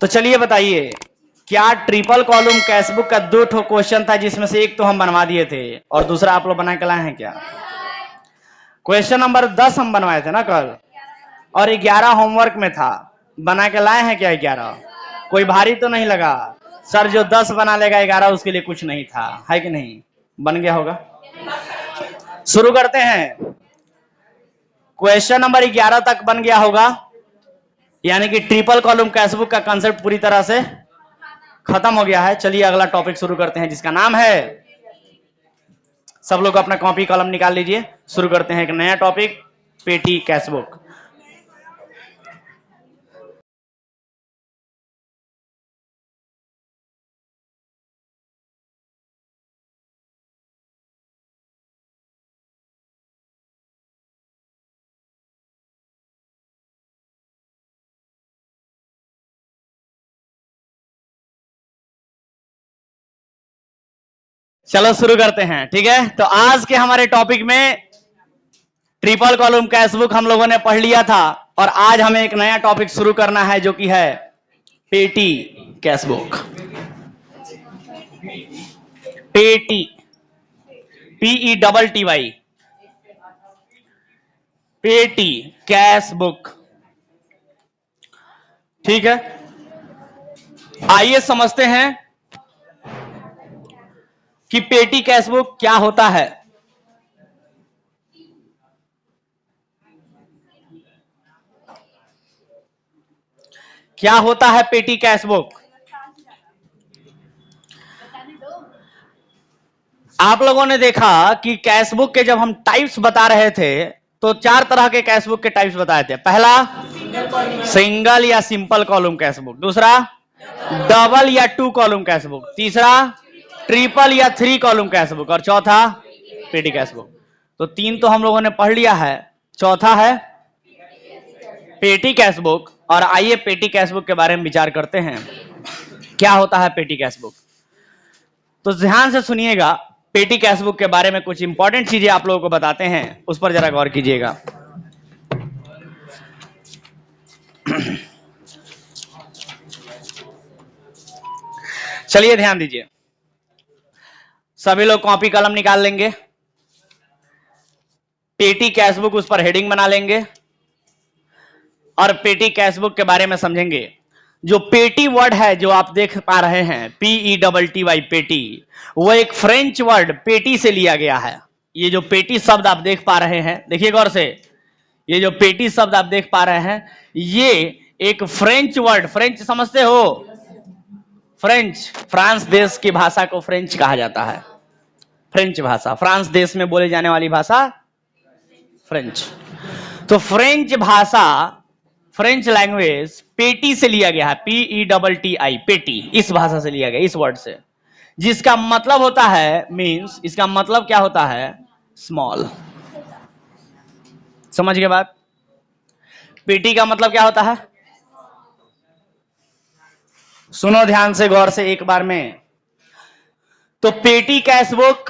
तो चलिए बताइए, क्या ट्रिपल कॉलम कैशबुक का 2 ठो क्वेश्चन था जिसमें से एक तो हम बनवा दिए थे और दूसरा आप लोग बना के लाए हैं क्या? क्वेश्चन नंबर 10 हम बनवाए थे ना कल, और 11 होमवर्क में था। बना के लाए हैं क्या 11? कोई भारी तो नहीं लगा? सर जो 10 बना लेगा 11 उसके लिए कुछ नहीं था, है कि नहीं? बन गया होगा। शुरू करते हैं। क्वेश्चन नंबर 11 तक बन गया होगा, यानी कि ट्रिपल कॉलम कैशबुक का कंसेप्ट पूरी तरह से खत्म हो गया है। चलिए अगला टॉपिक शुरू करते हैं जिसका नाम है, सब लोग अपना कॉपी कलम निकाल लीजिए। शुरू करते हैं एक नया टॉपिक, पेटी कैशबुक। चलो शुरू करते हैं, ठीक है। तो आज के हमारे टॉपिक में ट्रिपल कॉलम कैशबुक हम लोगों ने पढ़ लिया था, और आज हमें एक नया टॉपिक शुरू करना है जो कि है पेटी कैशबुक। पेटी, PETTY, पेटी कैशबुक, ठीक है। आइए समझते हैं कि पेटी कैशबुक क्या होता है। क्या होता है पेटी कैशबुक? आप लोगों ने देखा कि कैशबुक के जब हम टाइप्स बता रहे थे तो 4 तरह के कैशबुक के टाइप्स बताए थे। पहला सिंगल या सिंपल कॉलम कैशबुक, दूसरा डबल या 2 कॉलम कैशबुक, तीसरा ट्रिपल या 3 कॉलम कैशबुक, और चौथा पेटी कैशबुक। तो 3 तो हम लोगों ने पढ़ लिया है, चौथा है पेटी कैशबुक। और आइए पेटी कैशबुक के बारे में विचार करते हैं, क्या होता है पेटी कैशबुक। तो ध्यान से सुनिएगा, पेटी कैशबुक के बारे में कुछ इंपॉर्टेंट चीजें आप लोगों को बताते हैं, उस पर जरा गौर कीजिएगा। चलिए ध्यान दीजिए, सभी लोग कॉपी कलम निकाल लेंगे, पेटी कैशबुक उस पर हेडिंग बना लेंगे और पेटी कैशबुक के बारे में समझेंगे। जो पेटी वर्ड है जो आप देख पा रहे हैं, PETTY, पेटी, वो एक फ्रेंच वर्ड पेटी से लिया गया है। ये जो पेटी शब्द आप देख पा रहे हैं, देखिए गौर से, ये जो पेटी शब्द आप देख पा रहे हैं, ये एक फ्रेंच वर्ड, फ्रेंच समझते हो? फ्रेंच, फ्रांस देश की भाषा को फ्रेंच कहा जाता है। फ्रेंच भाषा, फ्रांस देश में बोले जाने वाली भाषा फ्रेंच। तो फ्रेंच भाषा, फ्रेंच लैंग्वेज पेटी से लिया गया है, PETTY, पेटी, इस भाषा से लिया गया, इस वर्ड से, जिसका मतलब होता है, मींस, इसका मतलब क्या होता है? स्मॉल। समझ गए बात? पेटी का मतलब क्या होता है? सुनो ध्यान से, गौर से एक बार में। तो पेटी कैशबुक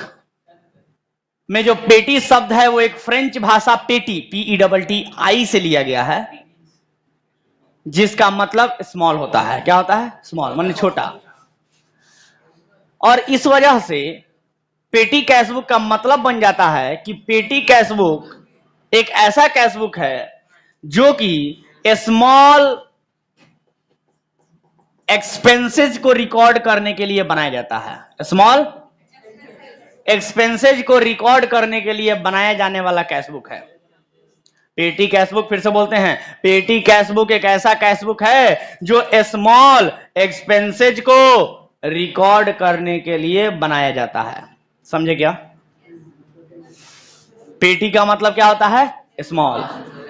में जो पेटी शब्द है वो एक फ्रेंच भाषा पेटी, PETTY से लिया गया है, जिसका मतलब स्मॉल होता है। क्या होता है? स्मॉल, माने छोटा। और इस वजह से पेटी कैशबुक का मतलब बन जाता है कि पेटी कैशबुक एक ऐसा कैशबुक है जो कि स्मॉल एक्सपेंसेस को रिकॉर्ड करने के लिए बनाया जाता है। स्मॉल एक्सपेंसेस को रिकॉर्ड करने के लिए बनाया जाने वाला कैशबुक है पेटी कैशबुक। फिर से बोलते हैं, पेटी कैशबुक एक ऐसा कैशबुक है जो स्मॉल एक्सपेंसेज को रिकॉर्ड करने के लिए बनाया जाता है। समझे क्या? पेटी का मतलब क्या होता है? स्मॉल।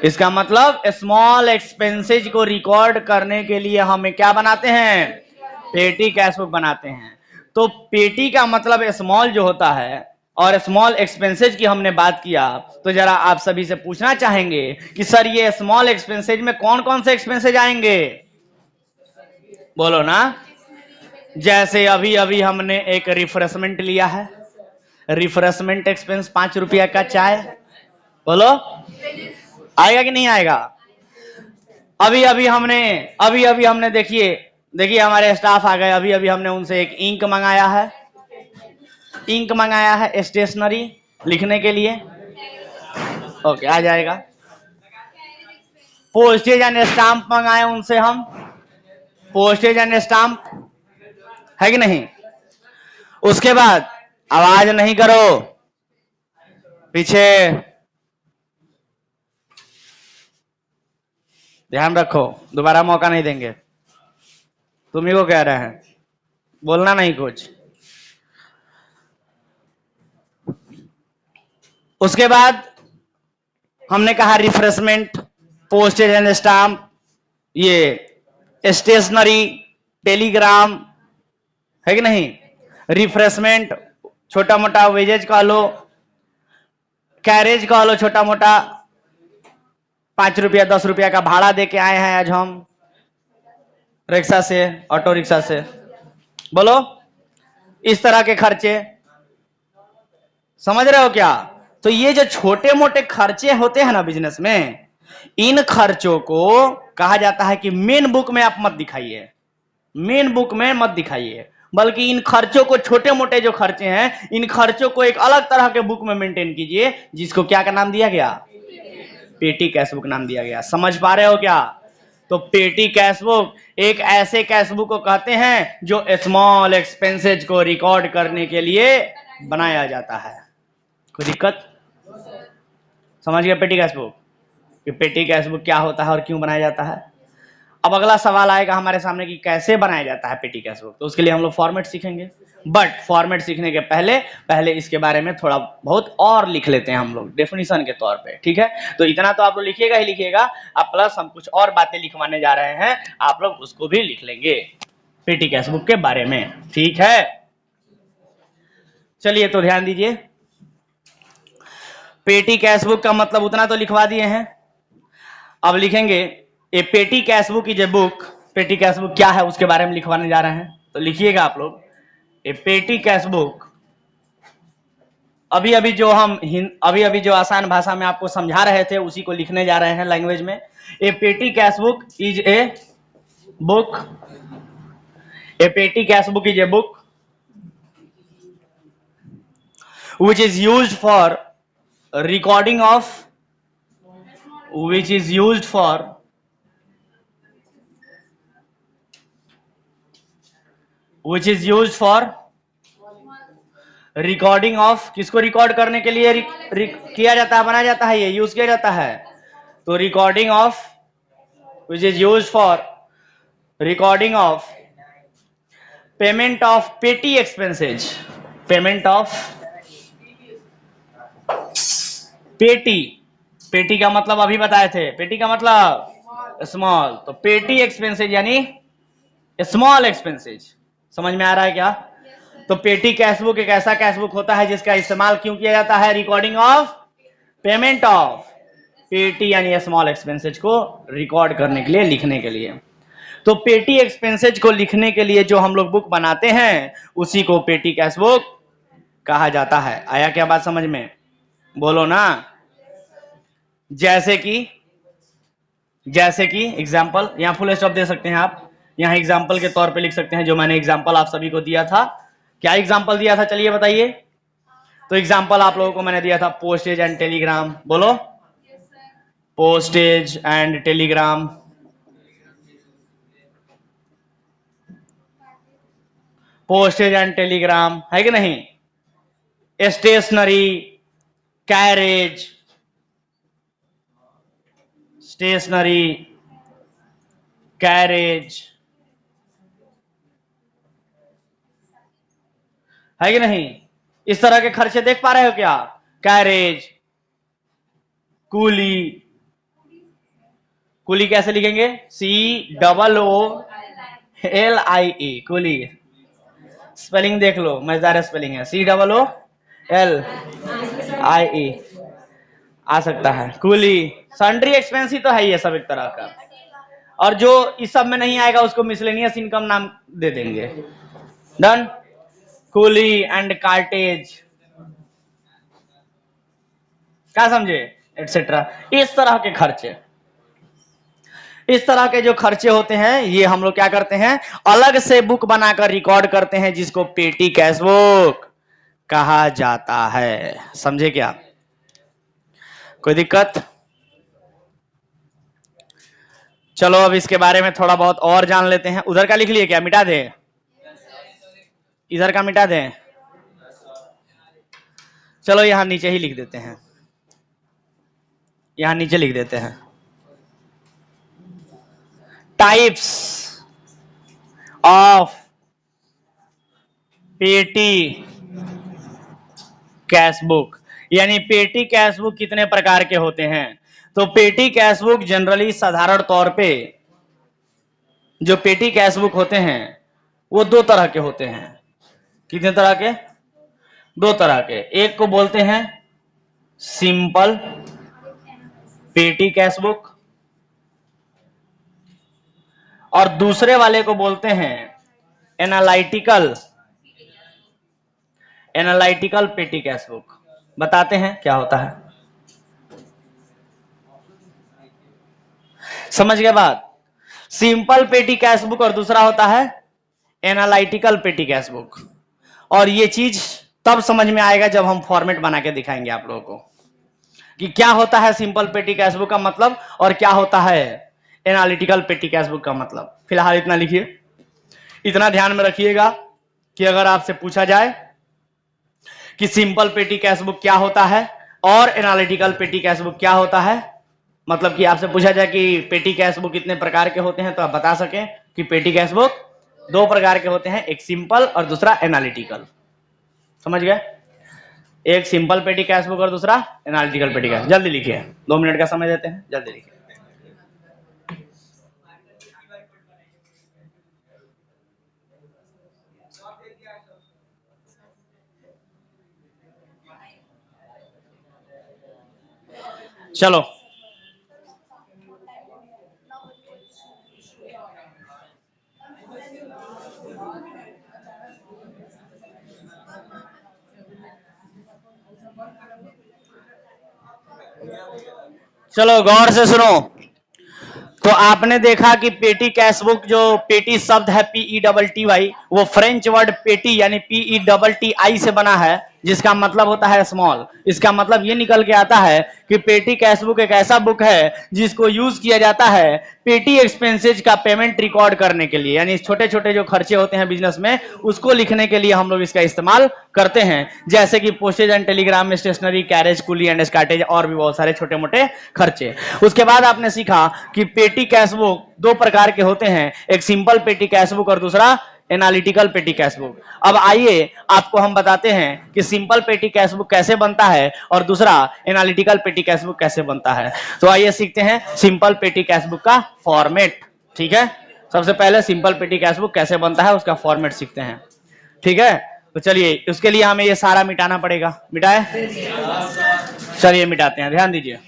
इसका मतलब स्मॉल एक्सपेंसेज को रिकॉर्ड करने के लिए हमें क्या बनाते हैं? पेटी कैशबुक बनाते हैं। तो पेटी का मतलब स्मॉल जो होता है, और स्मॉल एक्सपेंसेज की हमने बात किया, तो जरा आप सभी से पूछना चाहेंगे कि सर ये स्मॉल एक्सपेंसेज में कौन कौन से एक्सपेंसेज आएंगे? बोलो ना। जैसे अभी अभी हमने एक रिफ्रेशमेंट लिया है, रिफ्रेशमेंट एक्सपेंस 5 रुपया का चाय, बोलो आएगा कि नहीं आएगा? अभी अभी हमने देखिए देखिए हमारे स्टाफ आ गए, अभी अभी हमने उनसे एक इंक मंगाया है, इंक मंगाया है स्टेशनरी लिखने के लिए। ओके, आ जाएगा। पोस्टेज एंड स्टाम्प मंगाए उनसे हम, पोस्टेज एंड स्टाम्प, है कि नहीं। उसके बाद आवाज नहीं करो, पीछे ध्यान रखो, दोबारा मौका नहीं देंगे। तुम्ही को कह रहे हैं, बोलना नहीं कुछ। उसके बाद हमने कहा रिफ्रेशमेंट, पोस्टेज एंड स्टाम्प, ये स्टेशनरी, टेलीग्राम, है कि नहीं। रिफ्रेशमेंट छोटा मोटा वेजेज कह लो, कैरेज कह लो छोटा मोटा, 5 रुपया 10 रुपया का भाड़ा दे के आए हैं आज हम रिक्शा से, ऑटो रिक्शा से, बोलो, इस तरह के खर्चे, समझ रहे हो क्या। तो ये जो छोटे मोटे खर्चे होते हैं ना बिजनेस में, इन खर्चों को कहा जाता है कि मेन बुक में आप मत दिखाइए, मेन बुक में मत दिखाइए, बल्कि इन खर्चों को, छोटे मोटे जो खर्चे हैं, इन खर्चों को एक अलग तरह के बुक में मेंटेन कीजिए, जिसको क्या का नाम दिया गया, पेटी कैश बुक नाम दिया गया। समझ पा रहे हो क्या। तो पेटी कैश बुक एक ऐसे कैश बुक को कहते हैं जो स्मॉल एक्सपेंसेज को रिकॉर्ड करने के लिए बनाया जाता है। कोई दिक्कत, समझ गया पेटी कैश बुक, कि पेटी कैश बुक क्या होता है और क्यों बनाया जाता है। अब अगला सवाल आएगा हमारे सामने कि कैसे बनाया जाता है पेटी कैश बुक, तो उसके लिए हम लोग फॉर्मेट सीखेंगे। बट फॉर्मेट सीखने के पहले इसके बारे में थोड़ा बहुत और लिख लेते हैं हम लोग डेफिनेशन के तौर पे, ठीक है। तो इतना तो आप लोग लिखिएगा ही लिखिएगा, अब प्लस हम कुछ और बातें लिखवाने जा रहे हैं, आप लोग उसको भी लिख लेंगे पेटी कैश बुक के बारे में, ठीक है। चलिए तो ध्यान दीजिए, पेटी कैश बुक का मतलब उतना तो लिखवा दिए हैं। अब लिखेंगे a petty cash book is a book, petty cash book क्या है उसके बारे में लिखवाने जा रहे हैं, तो लिखिएगा आप लोग, ए पेटी कैश बुक, अभी अभी जो आसान भाषा में आपको समझा रहे थे उसी को लिखने जा रहे हैं लैंग्वेज में। A petty cash book is a book, a petty cash book is a book which is used for recording of, which is used for which is used for recording of, किसको record करने के लिए किया जाता है, बनाया जाता है, ये यूज किया जाता है। तो recording of, which is use for recording of payment of पेटी एक्सपेंसेज, पेमेंट ऑफ पेटी, पेटी का मतलब अभी बताए थे, पेटी का मतलब स्मॉल, तो पेटी एक्सपेंसेज यानी स्मॉल एक्सपेंसेज, समझ में आ रहा है क्या। तो पेटी कैशबुक एक ऐसा कैशबुक होता है जिसका इस्तेमाल क्यों किया जाता है, रिकॉर्डिंग ऑफ पेमेंट ऑफ पेटी यानी स्मॉल एक्सपेंसेज को रिकॉर्ड करने के लिए, लिखने के लिए। तो पेटी एक्सपेंसेज को लिखने के लिए जो हम लोग बुक बनाते हैं उसी को पेटी कैशबुक कहा जाता है। आया क्या बात समझ में, बोलो ना। जैसे कि एग्जाम्पल, यहाँ फुल स्टॉप दे सकते हैं आप, यहाँ एग्जाम्पल के तौर पे लिख सकते हैं, जो मैंने एग्जाम्पल आप सभी को दिया था। क्या एग्जाम्पल दिया था, चलिए बताइए। तो एग्जाम्पल आप लोगों को मैंने दिया था पोस्टेज एंड टेलीग्राम, बोलो, postage and Telegram, postage and Telegram, है कि नहीं। स्टेशनरी, कैरेज, स्टेशनरी, कैरेज, है कि नहीं। इस तरह के खर्चे देख पा रहे हो क्या, कैरेज, कूली, कूली कैसे लिखेंगे, COOLIE, कूली, स्पेलिंग देख लो, मजेदार स्पेलिंग है, COOLIE आ सकता है। कूली, सन्ड्री एक्सपेंस ही तो है ये सब एक तरह का, और जो इस सब में नहीं आएगा उसको मिसलेनियस इनकम नाम दे देंगे। डन। कूली एंड कार्टेज, क्या समझे, एटसेट्रा, इस तरह के खर्चे। इस तरह के जो खर्चे होते हैं ये हम लोग क्या करते हैं, अलग से बुक बनाकर रिकॉर्ड करते हैं, जिसको पेटी कैश बुक कहा जाता है। समझे क्या? कोई दिक्कत? चलो अब इसके बारे में थोड़ा बहुत और जान लेते हैं। उधर का लिख लिए क्या? मिटा दें? इधर का मिटा दें? चलो यहां नीचे ही लिख देते हैं, यहां नीचे लिख देते हैं, टाइप्स ऑफ पेटी कैश बुक, यानी पेटी कैश बुक कितने प्रकार के होते हैं। तो पेटी कैश बुक जनरली साधारण तौर पे जो पेटी कैश बुक होते हैं वो दो तरह के होते हैं। कितने तरह के? दो तरह के। एक को बोलते हैं सिंपल पेटी कैश बुक और दूसरे वाले को बोलते हैं एनालिटिकल पेटी कैश बुक। बताते हैं क्या होता है, समझ गए बात? सिंपल पेटी कैश बुक और दूसरा होता है एनालिटिकल पेटी कैश बुक। और ये चीज तब समझ में आएगा जब हम फॉर्मेट बना के दिखाएंगे आप लोगों को कि क्या होता है सिंपल पेटी कैश बुक का मतलब और क्या होता है एनालिटिकल पेटी कैश बुक का मतलब। फिलहाल इतना लिखिए, इतना ध्यान में रखिएगा कि अगर आपसे पूछा जाए कि सिंपल पेटी कैश बुक क्या होता है और एनालिटिकल पेटी कैश बुक क्या होता है, मतलब कि आपसे पूछा जाए कि पेटी कैश बुक कितने प्रकार के होते हैं, तो आप बता सकें कि पेटी कैश बुक दो प्रकार के होते हैं, एक सिंपल और दूसरा एनालिटिकल। समझ गए? एक सिंपल पेटी कैश बुक और दूसरा एनालिटिकल पेटी कैश। जल्दी लिखिए, 2 मिनट का समय देते हैं, जल्दी लिखिए। चलो चलो गौर से सुनो। तो आपने देखा कि पेटी कैश बुक, जो पेटी शब्द है PETTY, वो फ्रेंच वर्ड पेटी यानी PETTI से बना है, जिसका मतलब होता है स्मॉल। इसका मतलब ये निकल के आता है कि पेटी कैश बुक एक ऐसा बुक है जिसको यूज किया जाता है पेटी एक्सपेंसेज का पेमेंट रिकॉर्ड करने के लिए, यानी छोटे छोटे जो खर्चे होते हैं बिजनेस में उसको लिखने के लिए हम लोग इसका इस्तेमाल करते हैं, जैसे कि postage and telegram, stationery, carriage, coolie and cartage और भी बहुत सारे छोटे मोटे खर्चे। उसके बाद आपने सीखा कि पेटी कैश बुक दो प्रकार के होते हैं, एक सिंपल पेटी कैश बुक और दूसरा एनालिटिकल पेटी कैश बुक। अब आइए आपको हम बताते हैं कि सिंपल पेटी कैश बुक कैसे बनता है और दूसरा एनालिटिकल पेटी कैश बुक कैसे बनता है। तो आइए सीखते हैं सिंपल पेटी कैश बुक का फॉर्मेट। ठीक है, सबसे पहले सिंपल पेटी कैश बुक कैसे बनता है उसका फॉर्मेट सीखते हैं। ठीक है, तो चलिए उसके लिए हमें ये सारा मिटाना पड़ेगा। मिटाए? चलिए मिटाते हैं, ध्यान दीजिए।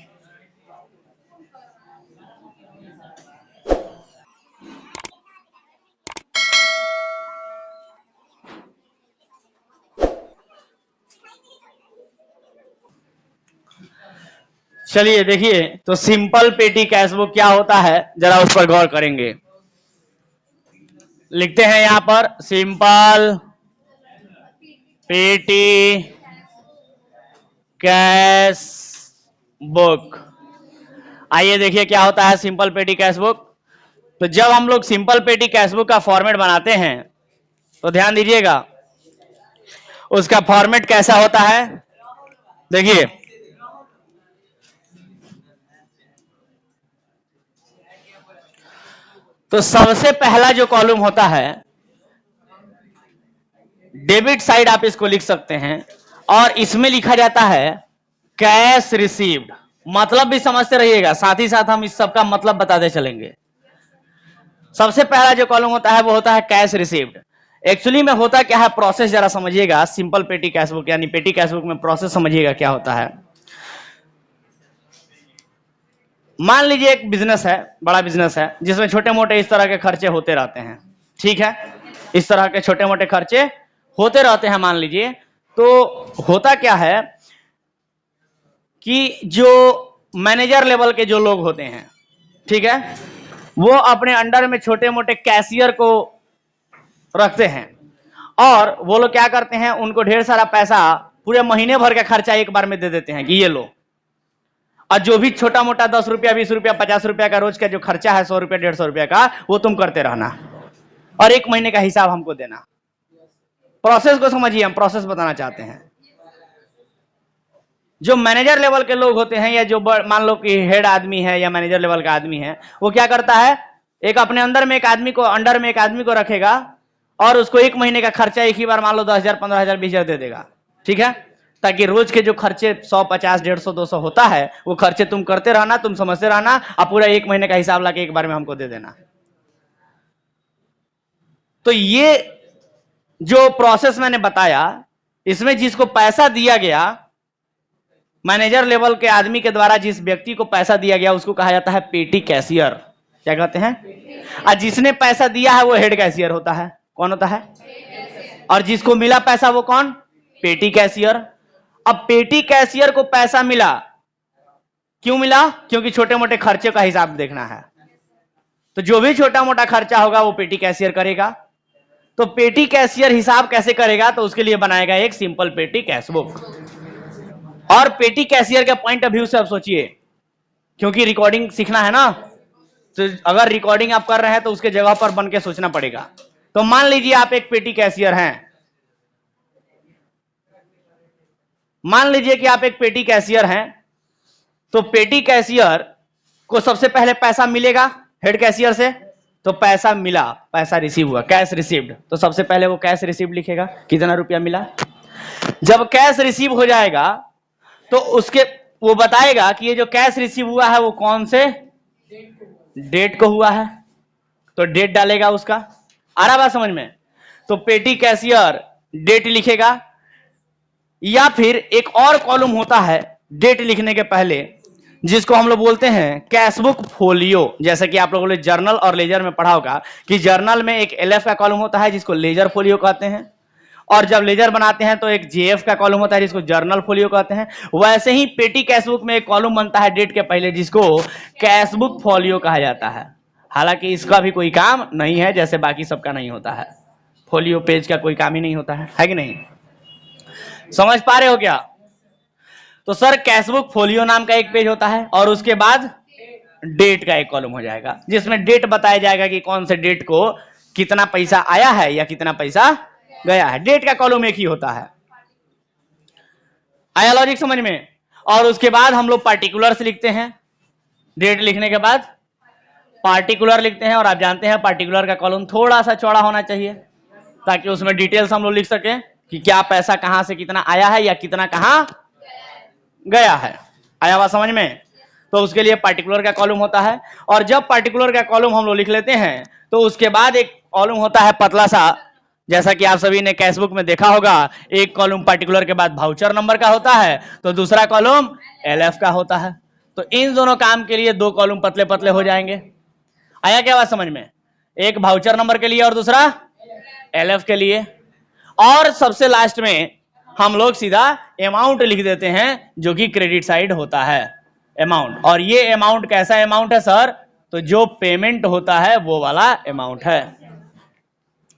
चलिए देखिए, तो सिंपल पेटी कैश बुक क्या होता है जरा उस पर गौर करेंगे। लिखते हैं यहां पर सिंपल पेटी कैश बुक। आइए देखिए क्या होता है सिंपल पेटी कैश बुक। तो जब हम लोग सिंपल पेटी कैश बुक का फॉर्मेट बनाते हैं तो ध्यान दीजिएगा उसका फॉर्मेट कैसा होता है। देखिए तो सबसे पहला जो कॉलम होता है डेबिट साइड, आप इसको लिख सकते हैं, और इसमें लिखा जाता है कैश रिसीव्ड। मतलब भी समझते रहिएगा, साथ ही साथ हम इस सब का मतलब बताते चलेंगे। सबसे पहला जो कॉलम होता है वो होता है कैश रिसीव्ड। एक्चुअली में होता क्या है, प्रोसेस जरा समझिएगा। सिंपल पेटी कैश बुक यानी पेटी कैश बुक में प्रोसेस समझिएगा क्या होता है। मान लीजिए एक बिजनेस है, बड़ा बिजनेस है, जिसमें छोटे मोटे इस तरह के खर्चे होते रहते हैं। ठीक है, इस तरह के छोटे मोटे खर्चे होते रहते हैं मान लीजिए। तो होता क्या है कि जो मैनेजर लेवल के जो लोग होते हैं, ठीक है, वो अपने अंडर में छोटे मोटे कैशियर को रखते हैं और वो लोग क्या करते हैं, उनको ढेर सारा पैसा पूरे महीने भर का खर्चा एक बार में दे देते हैं कि ये लो, और जो भी छोटा मोटा 10 रुपया 20 रुपया 50 रुपया का रोज का जो खर्चा है, 100 रुपया 150 रुपया का, वो तुम करते रहना और एक महीने का हिसाब हमको देना। प्रोसेस को समझिए, हम प्रोसेस बताना चाहते हैं। जो मैनेजर लेवल के लोग होते हैं या जो मान लो कि हेड आदमी है या मैनेजर लेवल का आदमी है, वो क्या करता है, एक अपने अंदर में एक आदमी को, अंडर में एक आदमी को रखेगा और उसको एक महीने का खर्चा एक ही बार मान लो 10,000 15,000 20,000 दे देगा, ठीक है, ताकि रोज के जो खर्चे 100 50 150 200 होता है वो खर्चे तुम करते रहना, तुम समझते रहना और पूरा एक महीने का हिसाब लाके एक बार में हमको दे देना। तो ये जो प्रोसेस मैंने बताया, इसमें जिसको पैसा दिया गया, मैनेजर लेवल के आदमी के द्वारा जिस व्यक्ति को पैसा दिया गया उसको कहा जाता है पेटी कैशियर। क्या कहते हैं? और जिसने पैसा दिया है वो हेड कैशियर होता है। कौन होता है? और जिसको मिला पैसा वो कौन? पेटी कैशियर। अब पेटी कैशियर को पैसा मिला, क्यों मिला? क्योंकि छोटे मोटे खर्चे का हिसाब देखना है, तो जो भी छोटा मोटा खर्चा होगा वो पेटी कैशियर करेगा। तो पेटी कैशियर हिसाब कैसे करेगा? तो उसके लिए बनाएगा एक सिंपल पेटी कैश बुक। और पेटी कैशियर के पॉइंट ऑफ व्यू से आप सोचिए, क्योंकि रिकॉर्डिंग सीखना है ना, तो अगर रिकॉर्डिंग आप कर रहे हैं तो उसके जगह पर बन के सोचना पड़ेगा। तो मान लीजिए आप एक पेटी कैशियर हैं, मान लीजिए कि आप एक पेटी कैशियर हैं, तो पेटी कैशियर को सबसे पहले पैसा मिलेगा हेड कैशियर से, तो पैसा मिला, पैसा रिसीव हुआ, कैश रिसीव्ड, तो सबसे पहले वो कैश रिसीव्ड लिखेगा, कितना रुपया मिला। जब कैश रिसीव हो जाएगा तो उसके वो बताएगा कि ये जो कैश रिसीव हुआ है वो कौन से डेट को हुआ है, तो डेट डालेगा उसका। आ रहा बात समझ में? तो पेटी कैशियर डेट लिखेगा, या फिर एक और कॉलम होता है डेट लिखने के पहले जिसको हम लोग बोलते हैं कैशबुक फोलियो। जैसे कि आप लोगों ने जर्नल और लेजर में पढ़ा होगा कि जर्नल में एक एलएफ का कॉलम होता है जिसको लेजर फोलियो कहते हैं, और जब लेजर बनाते हैं तो एक जेएफ का कॉलम होता है जिसको जर्नल फोलियो कहते हैं। वैसे ही पेटी कैशबुक में एक कॉलम बनता है डेट के पहले जिसको कैशबुक फोलियो कहा जाता है। हालांकि इसका भी कोई काम नहीं है, जैसे बाकी सबका नहीं होता है, फोलियो पेज का कोई काम ही नहीं होता है कि नहीं? समझ पा रहे हो क्या? तो सर कैशबुक फोलियो नाम का एक पेज होता है और उसके बाद डेट का एक कॉलम हो जाएगा जिसमें डेट बताया जाएगा कि कौन से डेट को कितना पैसा आया है या कितना पैसा गया है। डेट का कॉलम एक ही होता है। आया लॉजिक समझ में? और उसके बाद हम लोग पार्टिकुलर्स लिखते हैं, डेट लिखने के बाद पार्टिकुलर लिखते हैं, और आप जानते हैं पार्टिकुलर का कॉलम थोड़ा सा चौड़ा होना चाहिए ताकि उसमें डिटेल्स हम लोग लिख सकें कि क्या पैसा कहां से कितना आया है या कितना कहां गया है। आया बात समझ में? तो उसके लिए पार्टिकुलर का कॉलम होता है, और जब पार्टिकुलर का कॉलम हम लोग लिख लेते हैं तो उसके बाद एक कॉलम होता है पतला सा, जैसा कि आप सभी ने कैशबुक में देखा होगा, एक कॉलम पार्टिकुलर के बाद वाउचर नंबर का होता है, तो दूसरा कॉलम एलएफ का होता है। तो इन दोनों काम के लिए दो कॉलम पतले पतले हो जाएंगे। आया क्या बात समझ में? एक वाउचर नंबर के लिए और दूसरा एलएफ के लिए। और सबसे लास्ट में हम लोग सीधा अमाउंट लिख देते हैं जो कि क्रेडिट साइड होता है, अमाउंट। और ये अमाउंट कैसा अमाउंट है सर? तो जो पेमेंट होता है वो वाला अमाउंट है।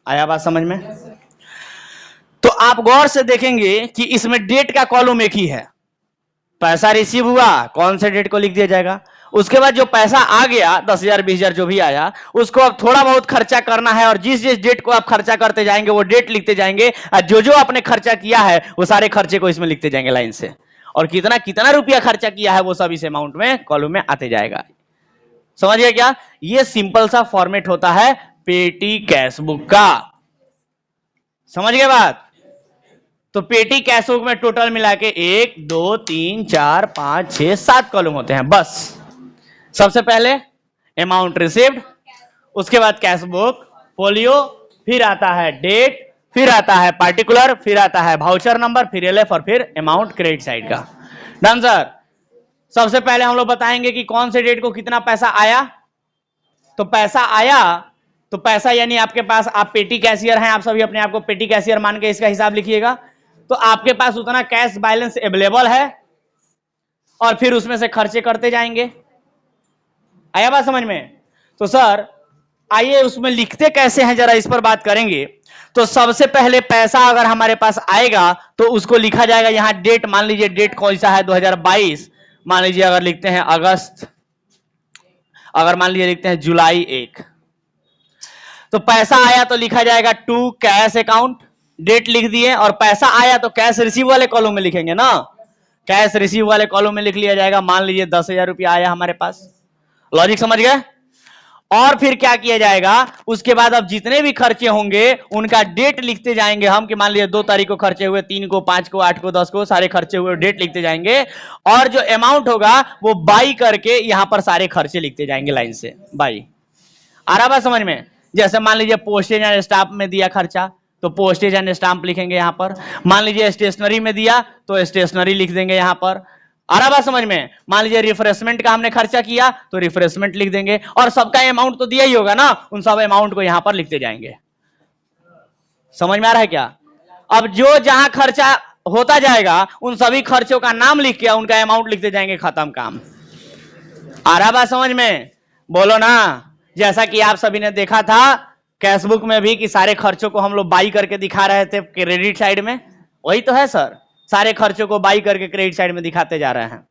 आया बात समझ में? तो आप गौर से देखेंगे कि इसमें डेट का कॉलम एक ही है, पैसा रिसीव हुआ कौन से डेट को लिख दिया जाएगा, उसके बाद जो पैसा आ गया 10,000 20,000 जो भी आया उसको अब थोड़ा बहुत खर्चा करना है, और जिस जिस डेट को आप खर्चा करते जाएंगे वो डेट लिखते जाएंगे, और जो जो आपने खर्चा किया है वो सारे खर्चे को इसमें लिखते जाएंगे लाइन से, और कितना कितना रुपया खर्चा किया है वो सब इस अमाउंट में कॉलम में आते जाएगा। समझ गए क्या? ये सिंपल सा फॉर्मेट होता है पेटी कैशबुक का। समझ गए बात? तो पेटी कैशबुक में टोटल मिला के 1 2 3 4 5 6 7 कॉलम होते हैं बस। सबसे पहले अमाउंट रिसीव्ड, उसके बाद कैशबुक फोलियो, फिर आता है डेट, फिर आता है पार्टिकुलर, फिर आता है वाउचर नंबर, फिर एलएफ, और फिर अमाउंट क्रेडिट साइड का। Done sir? सबसे पहले हम लोग बताएंगे कि कौन से डेट को कितना पैसा आया। तो पैसा आया, तो पैसा यानी आपके पास, आप पेटी कैशियर हैं, आप सभी अपने आप को पेटी कैशियर मान के इसका हिसाब लिखिएगा। तो आपके पास उतना कैश बैलेंस अवेलेबल है, और फिर उसमें से खर्चे करते जाएंगे। आया बात समझ में? तो सर आइए उसमें लिखते कैसे हैं जरा इस पर बात करेंगे। तो सबसे पहले पैसा अगर हमारे पास आएगा तो उसको लिखा जाएगा, यहां डेट मान लीजिए, डेट कौन सा है 2022, मान लीजिए अगर लिखते हैं अगस्त, अगर मान लीजिए लिखते हैं जुलाई 1, तो पैसा आया तो लिखा जाएगा टू कैश अकाउंट, डेट लिख दिए, और पैसा आया तो कैश रिसीव वाले कॉलम में लिखेंगे ना, कैश रिसीव वाले कॉलम में लिख लिया जाएगा। मान लीजिए 10,000 रुपया आया हमारे पास, लॉजिक समझ गए। और फिर क्या किया जाएगा, उसके बाद अब जितने भी खर्चे होंगे उनका डेट लिखते जाएंगे हम, कि मान लीजिए 2 तारीख को खर्चे हुए, 3 को, 5 को, 8 को, 10 को, सारे खर्चे हुए डेट लिखते जाएंगे, और जो अमाउंट होगा वो बाई करके यहां पर सारे खर्चे लिखते जाएंगे लाइन से, बाई। आ रहा बात समझ में। जैसे मान लीजिए पोस्टेज एंड स्टाम्प में दिया खर्चा, तो पोस्टेज एंड स्टाम्प लिखेंगे यहां पर। मान लीजिए स्टेशनरी में दिया तो स्टेशनरी लिख देंगे यहां पर। आ रहा बात समझ में। मान लीजिए रिफ्रेशमेंट का हमने खर्चा किया तो रिफ्रेशमेंट लिख देंगे, और सबका अमाउंट तो दिया ही होगा ना, उन सब अमाउंट को यहां पर लिखते जाएंगे। समझ में आ रहा है क्या। अब जो जहां खर्चा होता जाएगा उन सभी खर्चों का नाम लिख के उनका अमाउंट लिखते जाएंगे, खत्म काम। आ रहा बात समझ में, बोलो ना। जैसा कि आप सभी ने देखा था कैशबुक में भी कि सारे खर्चों को हम लोग बाई करके दिखा रहे थे क्रेडिट साइड में, वही तो है सर, सारे खर्चों को बाई करके क्रेडिट साइड में दिखाते जा रहे हैं।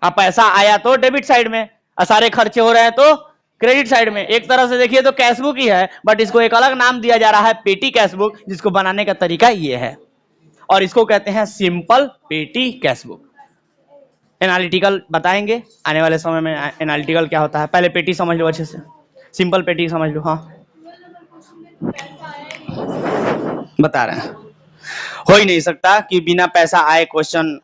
अब पैसा आया तो डेबिट साइड में, और सारे खर्चे हो रहे हैं तो क्रेडिट साइड में। एक तरह से देखिए तो कैशबुक ही है, बट इसको एक अलग नाम दिया जा रहा है, पेटी कैशबुक, जिसको बनाने का तरीका ये है, और इसको कहते हैं सिंपल पेटी कैशबुक। एनालिटिकल बताएंगे आने वाले समय में, एनालिटिकल क्या होता है। पहले पेटी समझ लो अच्छे से, सिंपल पेटी समझ लो। हाँ बता रहे हैं, हो ही नहीं सकता कि बिना पैसा आए क्वेश्चन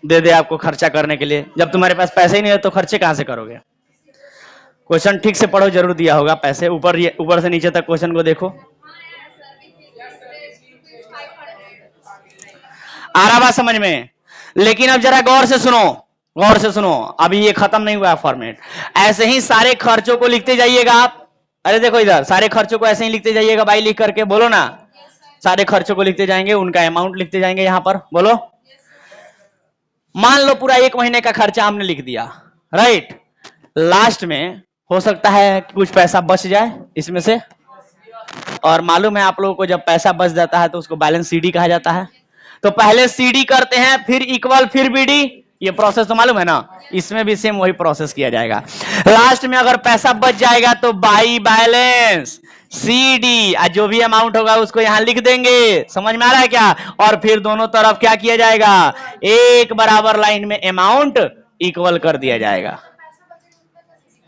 दे दे आपको खर्चा करने के लिए। जब तुम्हारे पास पैसे ही नहीं है तो खर्चे कहां से करोगे। क्वेश्चन ठीक से पढ़ो, जरूर दिया होगा पैसे, ऊपर से नीचे तक क्वेश्चन को देखो। आ रहा बात समझ में। लेकिन अब जरा गौर से सुनो, गौर से सुनो, अभी ये खत्म नहीं हुआ फॉर्मेट। ऐसे ही सारे खर्चों को लिखते जाइएगा आप। अरे देखो इधर, सारे खर्चों को ऐसे ही लिखते जाइएगा बाई लिख करके, बोलो ना। सारे खर्चों को लिखते जाएंगे, उनका अमाउंट लिखते जाएंगे यहां पर, बोलो। मान लो पूरा 1 महीने का खर्चा हमने लिख दिया, राइट। लास्ट में हो सकता है कि कुछ पैसा बच जाए इसमें से, और मालूम है आप लोगों को जब पैसा बच जाता है तो उसको बैलेंस सीडी कहा जाता है। तो पहले सीडी करते हैं, फिर इक्वल, फिर बीडी, ये प्रोसेस तो मालूम है ना। इसमें भी सेम वही प्रोसेस किया जाएगा। लास्ट में अगर पैसा बच जाएगा तो बाई बैलेंस सीडी, जो भी अमाउंट होगा उसको यहां लिख देंगे। समझ में आ रहा है क्या। और फिर दोनों तरफ क्या किया जाएगा, एक बराबर लाइन में अमाउंट इक्वल कर दिया जाएगा।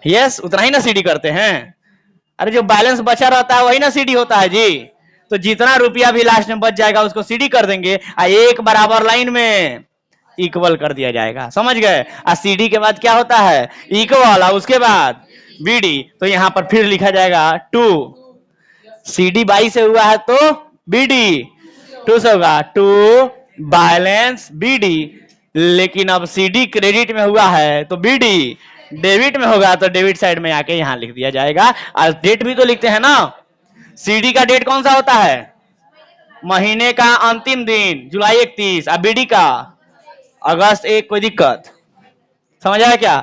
यस, उतना ही ना सीडी करते हैं। अरे जो बैलेंस बचा रहता है वही ना सीडी होता है जी। तो जितना रुपया भी लास्ट में बच जाएगा उसको सीडी कर देंगे, एक बराबर लाइन में इक्वल कर दिया जाएगा। समझ गए। सीडी के बाद क्या होता है, इक्वल, और उसके बाद बीडी। तो यहां पर फिर लिखा जाएगा 2, सीडी बाई से हुआ है तो बीडी 2 से होगा, 2 बैलेंस बीडी। लेकिन अब सीडी क्रेडिट में हुआ है तो बीडी डेबिट में होगा, तो डेबिट साइड में आके यहां लिख दिया जाएगा। और डेट भी तो लिखते हैं ना। सीडी का डेट कौन सा होता है, महीने का अंतिम दिन जुलाई 31, और बीडी का अगस्त 1। कोई दिक्कत, समझ आया क्या।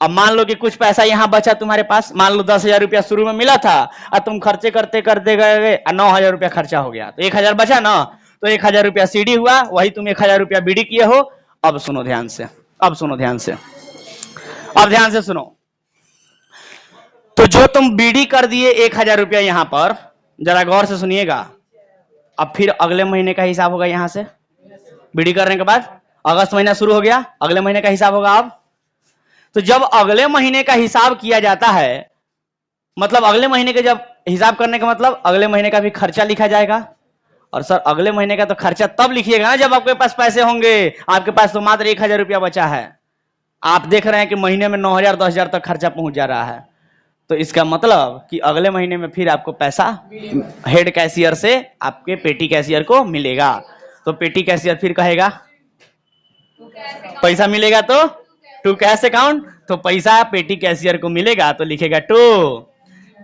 अब मान लो कि कुछ पैसा यहां बचा तुम्हारे पास, मान लो 10,000 रुपया शुरू में मिला था, और तुम खर्चे करते करते गए 9,000 रुपया खर्चा हो गया, तो 1,000 बचा ना, तो 1,000 रुपया सीडी हुआ, वही तुम 1,000 रुपया बीडी किए हो। अब सुनो ध्यान से, अब सुनो ध्यान से, अब ध्यान से सुनो। तो जो तुम बीडी कर दिए 1,000 रुपया यहां पर, जरा गौर से सुनिएगा। अब फिर अगले महीने का हिसाब होगा यहां से, बीडी करने के बाद अगस्त महीना शुरू हो गया, अगले महीने का हिसाब होगा। अब तो जब अगले महीने का हिसाब किया जाता है, मतलब अगले महीने के जब हिसाब करने का मतलब अगले महीने का भी खर्चा लिखा जाएगा। और सर अगले महीने का तो खर्चा तब लिखिएगा ना जब आपके पास पैसे होंगे। आपके पास तो मात्र 1,000 रुपया बचा है, आप देख रहे हैं कि महीने में 9,000 10,000 तक खर्चा पहुंच जा रहा है। तो इसका मतलब कि अगले महीने में फिर आपको पैसा हेड कैशियर से आपके पेटी कैशियर को मिलेगा। तो पेटी कैशियर फिर कहेगा पैसा मिलेगा तो टू कैश अकाउंट, तो पैसा पेटी कैशियर को मिलेगा तो लिखेगा टू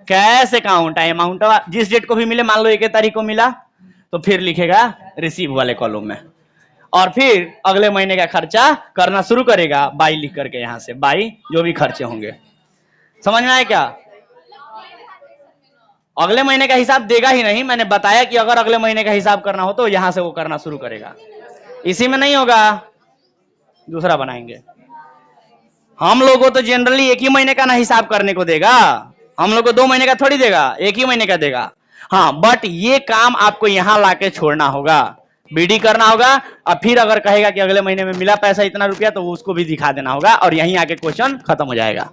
कैश अकाउंट। अमाउंट जिस डेट को भी मिले, मान लो 1 तारीख को मिला, तो फिर लिखेगा रिसीव वाले कॉलम में, और फिर अगले महीने का खर्चा करना शुरू करेगा बाई लिख करके, यहां से बाई जो भी खर्चे होंगे। समझ में आया क्या। अगले महीने का हिसाब देगा ही नहीं। मैंने बताया कि अगर अगले महीने का हिसाब करना हो तो यहां से वो करना शुरू करेगा। इसी में नहीं होगा, दूसरा बनाएंगे। हम लोग को तो जनरली एक ही महीने का ना हिसाब करने को देगा, हम लोग को 2 महीने का थोड़ी देगा, एक ही महीने का देगा। हाँ, बट ये काम आपको यहां लाके छोड़ना होगा, बीडी करना होगा, और फिर अगर कहेगा कि अगले महीने में मिला पैसा इतना रुपया, तो उसको भी दिखा देना होगा, और यहीं आके क्वेश्चन खत्म हो जाएगा।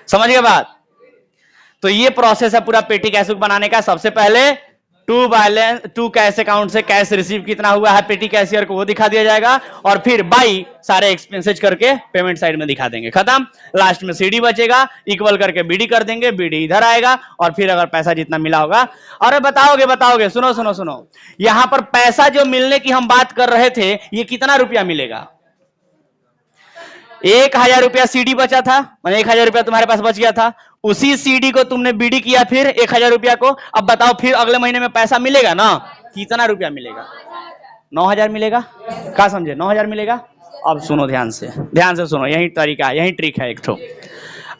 समझ गए बात? तो ये प्रोसेस है पूरा पेटी कैश बुक बनाने का। सबसे पहले टू कैश अकाउंट से कैश रिसीव कितना हुआ है पेटी कैशियर को, वो दिखा दिया जाएगा, और फिर बाई सारे एक्सपेंसेज करके पेमेंट साइड में दिखा देंगे, खत्म। लास्ट में सीडी बचेगा, इक्वल करके बीडी कर देंगे, बीडी इधर आएगा, और फिर अगर पैसा जितना मिला होगा। अरे बताओगे, सुनो सुनो सुनो, यहां पर पैसा जो मिलने की हम बात कर रहे थे, ये कितना रुपया मिलेगा? 1000 रुपया सीडी बचा था, मैंने 1000 रुपया तुम्हारे पास बच गया था, उसी सीडी को तुमने बीडी किया फिर 1000 रुपया को। अब बताओ फिर अगले महीने में पैसा मिलेगा ना, कितना रुपया मिलेगा? 9000 मिलेगा। क्या समझे? 9000 मिलेगा। अब सुनो ध्यान से सुनो, यही तरीका, यही ट्रिक है एक ठो।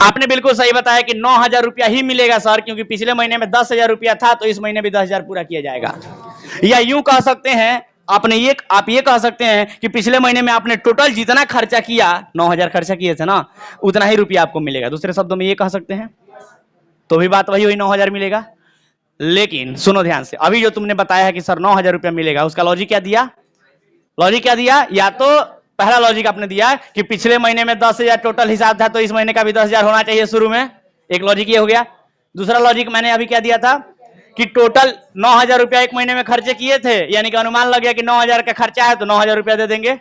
आपने बिल्कुल सही बताया कि 9000 रुपया ही मिलेगा सर, क्योंकि पिछले महीने में 10,000 रुपया था, तो इस महीने भी 10,000 पूरा किया जाएगा। या यूं कह सकते हैं, आप ये कह सकते हैं कि पिछले महीने में आपने टोटल जितना खर्चा किया, 9000 खर्चा किए थे ना, उतना ही रुपया आपको मिलेगा। दूसरे शब्दों में ये कह सकते हैं, तो भी बात वही हुई, 9000 मिलेगा। लेकिन सुनो ध्यान से, अभी जो तुमने बताया है कि सर 9000 रुपया मिलेगा, उसका लॉजिक क्या दिया? या तो पहला लॉजिक आपने दिया कि पिछले महीने में 10,000 टोटल हिसाब था, तो इस महीने का भी 10,000 होना चाहिए शुरू में, एक लॉजिक ये हो गया। दूसरा लॉजिक मैंने अभी क्या दिया था कि टोटल 9000 रुपया एक महीने में खर्चे किए थे, यानी कि अनुमान लग गया कि 9000 का खर्चा है, तो 9000 रुपया दे देंगे,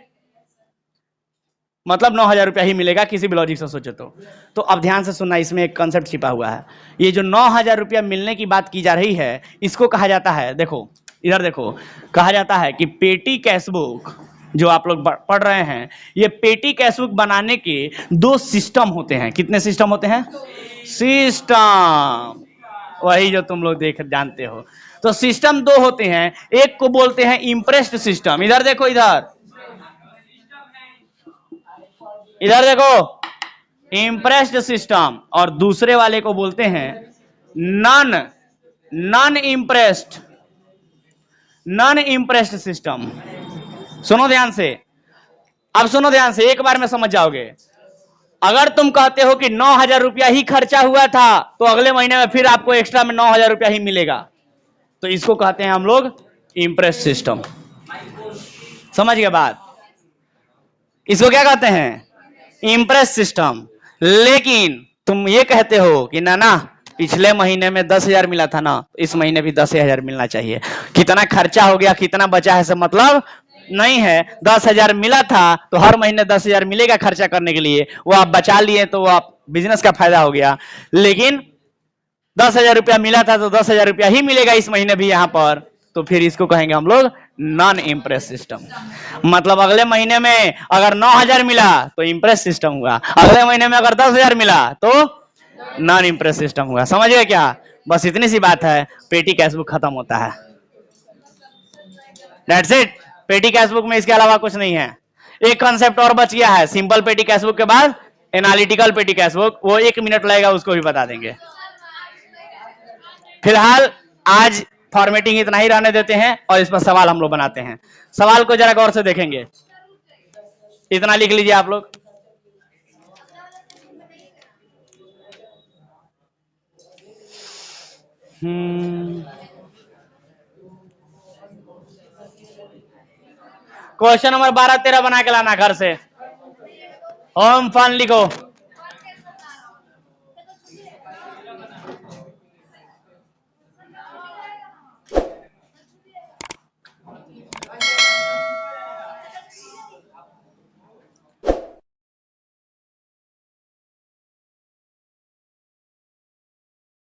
मतलब 9000 रुपया ही मिलेगा, किसी भी लॉजिक से सोचे तो अब ध्यान से सुनना, इसमें एक कंसेप्ट छिपा हुआ है। ये जो 9000 रुपया मिलने की बात की जा रही है, इसको कहा जाता है, देखो इधर देखो, कहा जाता है कि पेटी कैश बुक जो आप लोग पढ़ रहे हैं, ये पेटी कैश बुक बनाने के 2 सिस्टम होते हैं। कितने सिस्टम होते हैं? सिस्टम, वही जो तुम लोग जानते हो। तो सिस्टम 2 होते हैं, एक को बोलते हैं इंप्रेस्ड सिस्टम, इधर देखो, इधर देखो, इंप्रेस्ड सिस्टम, और दूसरे वाले को बोलते हैं नॉन इंप्रेस्ड सिस्टम। सुनो ध्यान से, अब सुनो ध्यान से, एक बार में समझ जाओगे। अगर तुम कहते हो कि 9000 रुपया ही खर्चा हुआ था, तो अगले महीने में फिर आपको एक्स्ट्रा में 9000 रुपया ही मिलेगा, तो इसको कहते हैं हम लोग इंप्रेस सिस्टम। समझ गए बात? इसको क्या कहते हैं? Impress system. लेकिन तुम ये कहते हो कि ना पिछले महीने में 10,000 मिला था ना, इस महीने भी 10,000 मिलना चाहिए, कितना खर्चा हो गया कितना बचा है सब मतलब नहीं है। 10,000 मिला था तो हर महीने 10,000 मिलेगा खर्चा करने के लिए, वो आप बचा लिए तो वो आप बिजनेस का फायदा हो गया। लेकिन 10,000 रुपया मिला था तो 10,000 रुपया ही मिलेगा इस महीने भी यहां पर, तो फिर इसको कहेंगे हम लोग नॉन इंप्रेस सिस्टम। मतलब अगले महीने में अगर 9000 मिला तो इंप्रेस सिस्टम हुआ, अगले महीने में अगर 10,000 मिला तो नॉन इंप्रेस सिस्टम हुआ। समझ गए क्या? बस इतनी सी बात है, पेटी कैश बुक खत्म होता है। That's it. पेटी कैश बुक में इसके अलावा कुछ नहीं है। एक कंसेप्ट और बच गया है, सिंपल पेटी कैश बुक के बाद एनालिटिकल पेटी कैश बुक, वो 1 मिनट लगेगा, उसको भी बता देंगे। फिलहाल आज फॉर्मेटिंग इतना ही रहने देते हैं, और इस पर सवाल हम लोग बनाते हैं। सवाल को जरा गौर से देखेंगे, इतना लिख लीजिए आप लोग। क्वेश्चन नंबर 12-13 बना के लाना घर से। ओम फन लिखो।